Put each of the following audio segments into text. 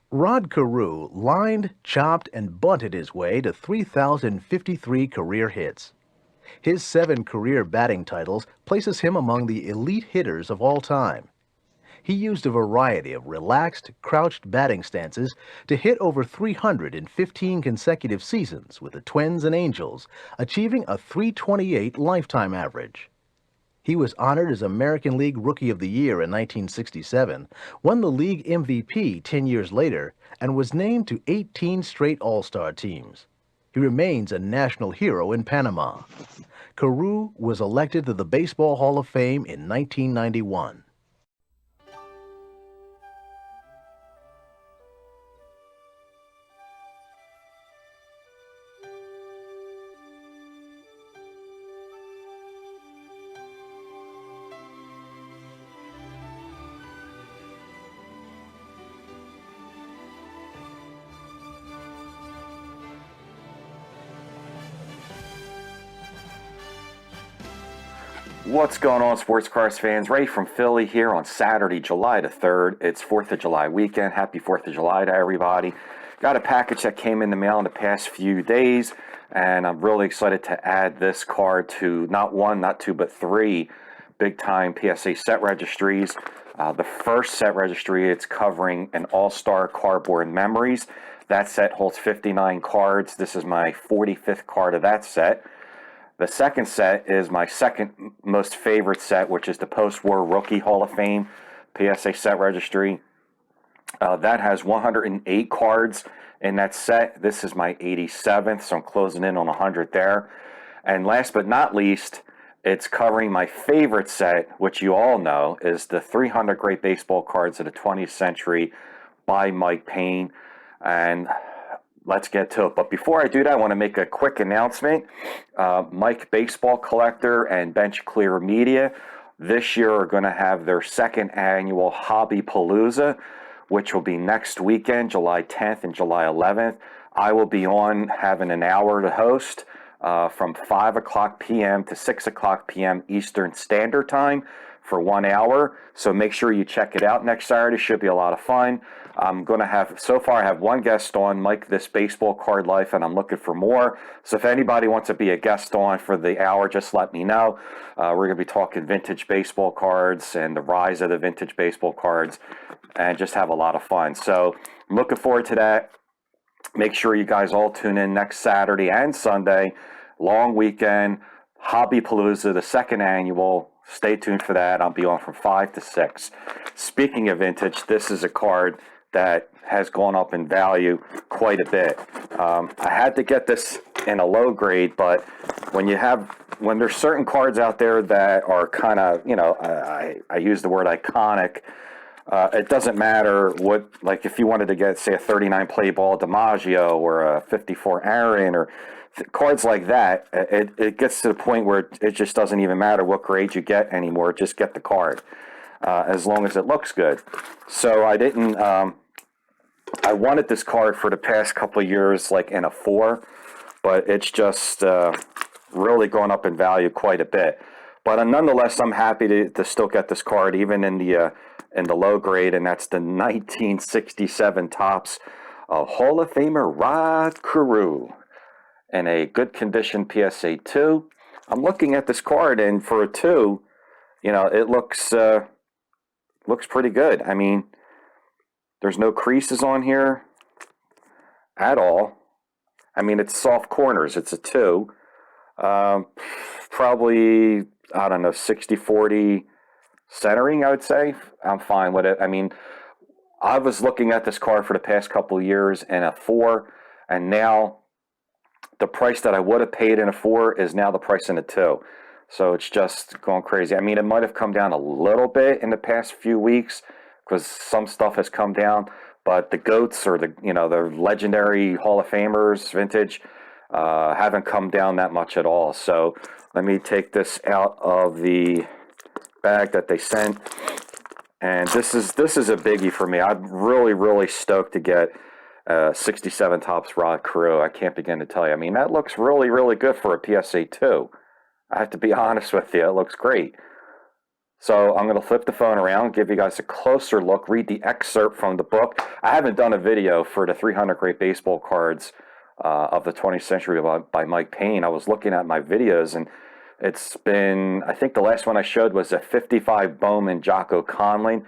Rod Carew lined, chopped, and bunted his way to 3,053 career hits. His 7 career batting titles places him among the elite hitters of all time. He used a variety of relaxed, crouched batting stances to hit over 300 in 15 consecutive seasons with the Twins and Angels, achieving a 328 lifetime average. He was honored as American League Rookie of the Year in 1967, won the league MVP 10 years later, and was named to 18 straight All-Star teams. He remains a national hero in Panama. Carew was elected to the Baseball Hall of Fame in 1991. What's going on, sports cars fans? Ray from Philly here on Saturday, July the 3rd. It's 4th of July weekend. Happy 4th of July to everybody. Got a package that came in the mail in the past few days, and I'm really excited to add this card to not one, not two, but 3 big-time PSA set registries. The first set registry, it's covering an all-star cardboard memories. That set holds 59 cards. This is my 45th card of that set. The second set is my second most favorite set, which is the Post-War Rookie Hall of Fame PSA set registry. That has 108 cards in that set. This is my 87th, so I'm closing in on 100 there. And last but not least, it's covering my favorite set, which you all know is the 300 Great Baseball Cards of the 20th Century by Mike Payne. And let's get to it. But before I do that, I want to make a quick announcement. Mike Baseball Collector and Bench Clear Media this year are going to have their second annual Hobby Palooza, which will be next weekend, July 10th and July 11th. I will be on having an hour to host from 5 o'clock p.m. to 6 o'clock p.m. Eastern Standard Time for 1 hour. So make sure you check it out next Saturday. Should be a lot of fun. I'm going to have, so far I have one guest on, Mike This Baseball Card Life, and I'm looking for more. So if anybody wants to be a guest on for the hour, just let me know. We're going to be talking vintage baseball cards and the rise of the vintage baseball cards and just have a lot of fun. So I'm looking forward to that. Make sure you guys all tune in next Saturday and Sunday. Long weekend, Hobby Palooza, the second annual. Stay tuned for that. I'll be on from 5 to 6. Speaking of vintage, this is a card that has gone up in value quite a bit. I had to get this in a low grade, but when there's certain cards out there that are kind of, I use the word iconic. It doesn't matter what, like if you wanted to get, say, a 39 play ball DiMaggio or a 54 Aaron or cards like that, it gets to the point where it just doesn't even matter what grade you get anymore. Just get the card. As long as it looks good. So I wanted this card for the past couple of years, like in a 4, but it's just really gone up in value quite a bit. But nonetheless, I'm happy to still get this card, even in the low grade, and that's the 1967 Topps Hall of Famer Rod Carew in a good condition PSA 2. I'm looking at this card, and for a 2, it looks pretty good. I mean, there's no creases on here at all. I mean, it's soft corners. It's a 2. Probably, I don't know, 60-40 centering, I would say. I'm fine with it. I mean, I was looking at this card for the past couple of years in a 4, and now the price that I would have paid in a 4 is now the price in a 2. So it's just going crazy. I mean, it might have come down a little bit in the past few weeks because some stuff has come down, but the GOATs or the legendary Hall of Famers vintage haven't come down that much at all. So let me take this out of the bag that they sent. And this is a biggie for me. I'm really stoked to get 67 Topps Rod Carew. I can't begin to tell you. I mean, that looks really good for a PSA 2. I have to be honest with you. It looks great. So I'm going to flip the phone around, give you guys a closer look, read the excerpt from the book. I haven't done a video for the 300 Great Baseball Cards of the 20th Century by Mike Payne. I was looking at my videos, and it's been, I think the last one I showed was a 55 Bowman Jocko Conley.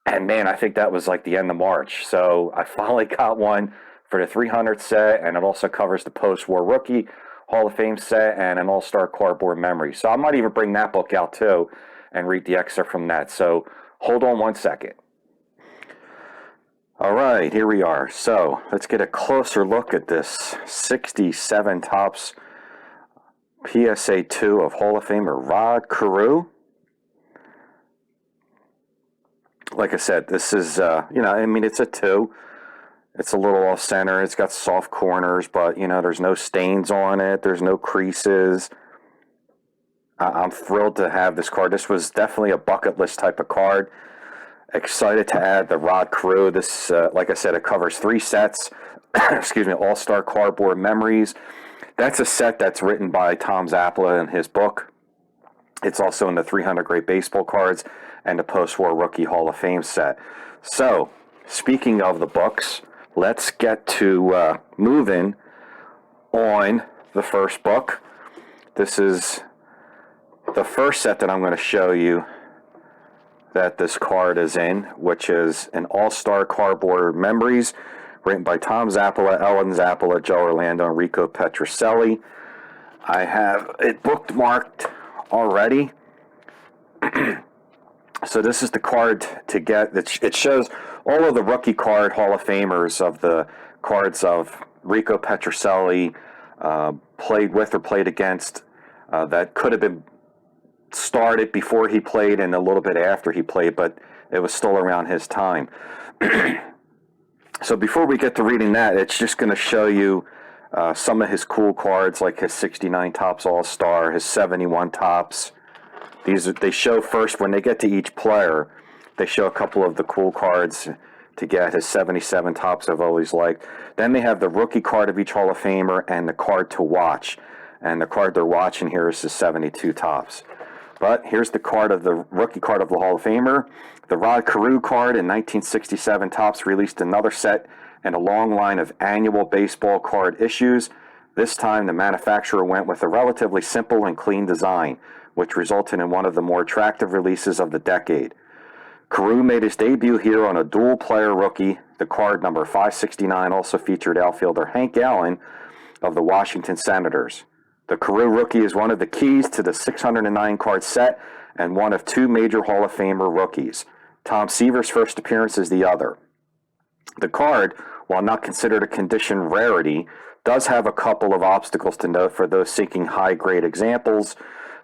And man, I think that was like the end of March. So I finally got one for the 300 set, and it also covers the post-war rookie Hall of Fame set and an all-star cardboard memory. So I might even bring that book out too and read the excerpt from that. So hold on one second. All right, here we are. So let's get a closer look at this 67 Topps PSA 2 of Hall of Famer Rod Carew. Like I said, this is, it's a 2. It's a little off center. It's got soft corners, but, there's no stains on it. There's no creases. I'm thrilled to have this card. This was definitely a bucket list type of card. Excited to add the Rod Carew. This, like I said, it covers 3 sets. Excuse me, all-star cardboard memories. That's a set that's written by Tom Zappa in his book. It's also in the 300 Great Baseball Cards and the post-war Rookie Hall of Fame set. So, speaking of the books, let's get to moving on the first book. This is the first set that I'm going to show you that this card is in, which is an all-star cardboard memories written by Tom Zappola, Ellen Zappola, Joe Orlando, and Rico Petrocelli. I have it bookmarked already. So this is the card to get. It shows all of the rookie card Hall of Famers of the cards of Rico Petrocelli, played with or played against, that could have been started before he played and a little bit after he played, but it was still around his time. So before we get to reading that, it's just going to show you some of his cool cards, like his 69 Topps All-Star, his 71 Topps. They show first, when they get to each player, they show a couple of the cool cards to get. His 77 Topps I've always liked. Then they have the rookie card of each Hall of Famer and the card to watch. And the card they're watching here is the 72 Topps. But here's the card of the rookie card of the Hall of Famer. The Rod Carew card in 1967 Topps released another set and a long line of annual baseball card issues. This time the manufacturer went with a relatively simple and clean design, which resulted in one of the more attractive releases of the decade. Carew made his debut here on a dual-player rookie. The card number 569 also featured outfielder Hank Allen of the Washington Senators. The Carew rookie is one of the keys to the 609-card set and one of 2 major Hall of Famer rookies. Tom Seaver's first appearance is the other. The card, while not considered a condition rarity, does have a couple of obstacles to note for those seeking high-grade examples.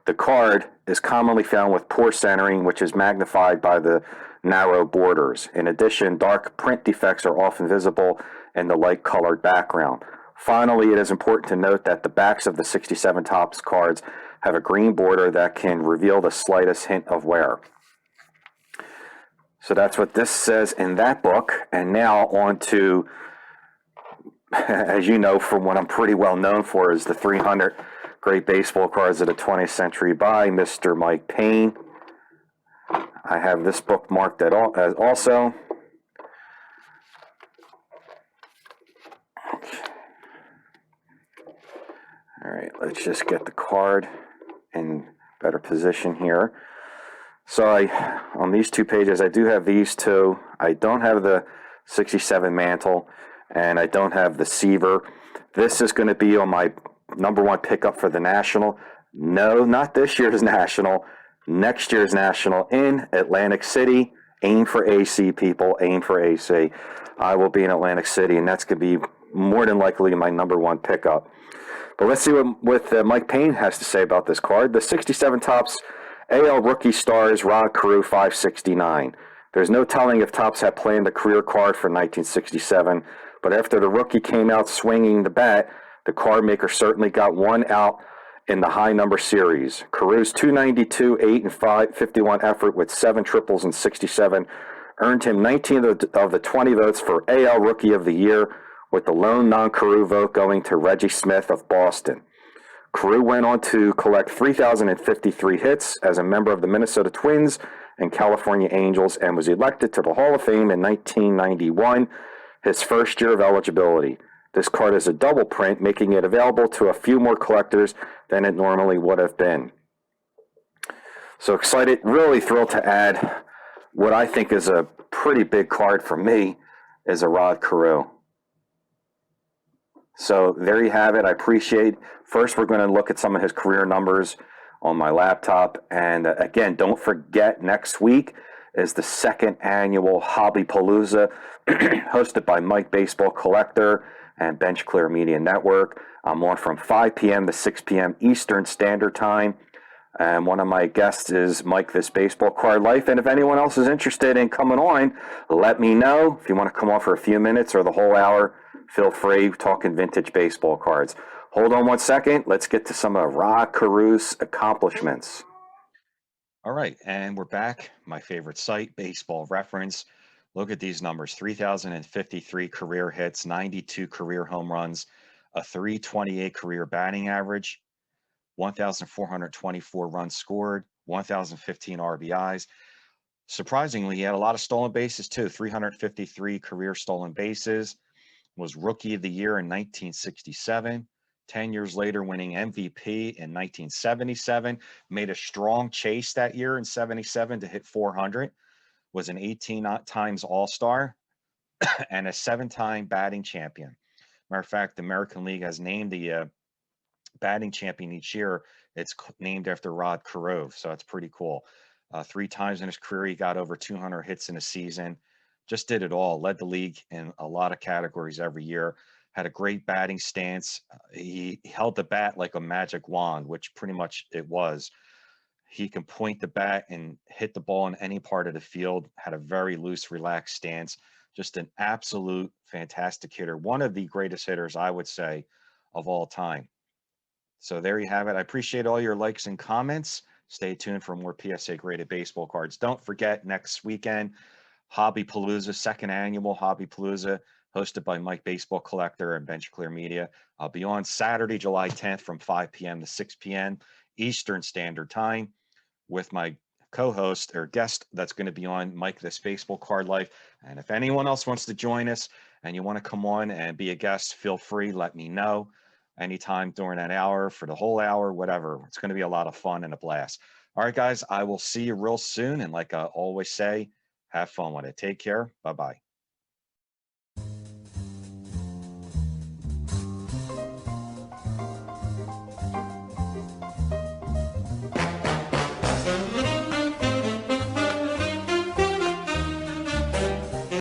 The card is commonly found with poor centering, which is magnified by the narrow borders. In addition, dark print defects are often visible in the light-colored background. Finally, it is important to note that the backs of the 67 Topps cards have a green border that can reveal the slightest hint of wear. So that's what this says in that book. And now on to, as you know, from what I'm pretty well known for, is the 300 Great Baseball Cards of the 20th Century by Mr. Mike Payne. I have this book marked as also. All right, let's just get the card in better position here. So on these 2 pages, I do have these 2. I don't have the 67 Mantle, and I don't have the Seaver. This is going to be on my number 1 pickup for the National. No, not this year's National. Next year's National in Atlantic City. Aim for AC, people. Aim for AC. I will be in Atlantic City, and that's going to be more than likely my number 1 pickup. But let's see what Mike Payne has to say about this card. The 67 Topps AL Rookie Stars Rod Carew 569. There's no telling if Topps had planned a career card for 1967, but after the rookie came out swinging the bat, the card maker certainly got one out in the high number series. Carew's 292, 8, and 51 effort with 7 triples and 67 earned him 19 of the 20 votes for AL Rookie of the Year, with the lone non-Carew vote going to Reggie Smith of Boston. Carew went on to collect 3,053 hits as a member of the Minnesota Twins and California Angels and was elected to the Hall of Fame in 1991, his first year of eligibility. This card is a double print, making it available to a few more collectors than it normally would have been. So excited, really thrilled to add what I think is a pretty big card for me is a Rod Carew. So there you have it. I appreciate. First, we're going to look at some of his career numbers on my laptop. And again, don't forget, next week is the second annual Hobby Palooza, hosted by Mike Baseball Collector and Bench Clear Media Network. I'm on from 5 p.m. to 6 p.m. Eastern Standard Time. And one of my guests is Mike This Baseball Card Life. And if anyone else is interested in coming on, let me know. If you want to come on for a few minutes or the whole hour, feel free, talking vintage baseball cards. Hold on 1 second. Let's get to some of Rod Carew's accomplishments. All right, and we're back. My favorite site, Baseball Reference. Look at these numbers: 3,053 career hits, 92 career home runs, a 328 career batting average, 1,424 runs scored, 1,015 RBIs. Surprisingly, he had a lot of stolen bases too, 353 career stolen bases, was Rookie of the Year in 1967. 10 years later, winning MVP in 1977, made a strong chase that year in 77 to hit 400, was an 18 times All-Star, and a 7-time batting champion. Matter of fact, the American League has named the batting champion each year. It's named after Rod Carew, so it's pretty cool. 3 times in his career, he got over 200 hits in a season. Just did it all. Led the league in a lot of categories every year. Had a great batting stance. He held the bat like a magic wand, which pretty much it was. He can point the bat and hit the ball in any part of the field. Had a very loose, relaxed stance. Just an absolute fantastic hitter. One of the greatest hitters, I would say, of all time. So there you have it. I appreciate all your likes and comments. Stay tuned for more PSA graded baseball cards. Don't forget, next weekend, Hobby Palooza, second annual Hobby Palooza, hosted by Mike Baseball Collector and Bench Clear Media. I'll be on Saturday, July 10th from 5 p.m. to 6 p.m. Eastern Standard Time with my co-host or guest that's going to be on, Mike This Baseball Card Life. And if anyone else wants to join us and you want to come on and be a guest, feel free, let me know anytime during that hour, for the whole hour, whatever. It's going to be a lot of fun and a blast. All right, guys, I will see you real soon. And like I always say, have fun with it. Take care. Bye-bye.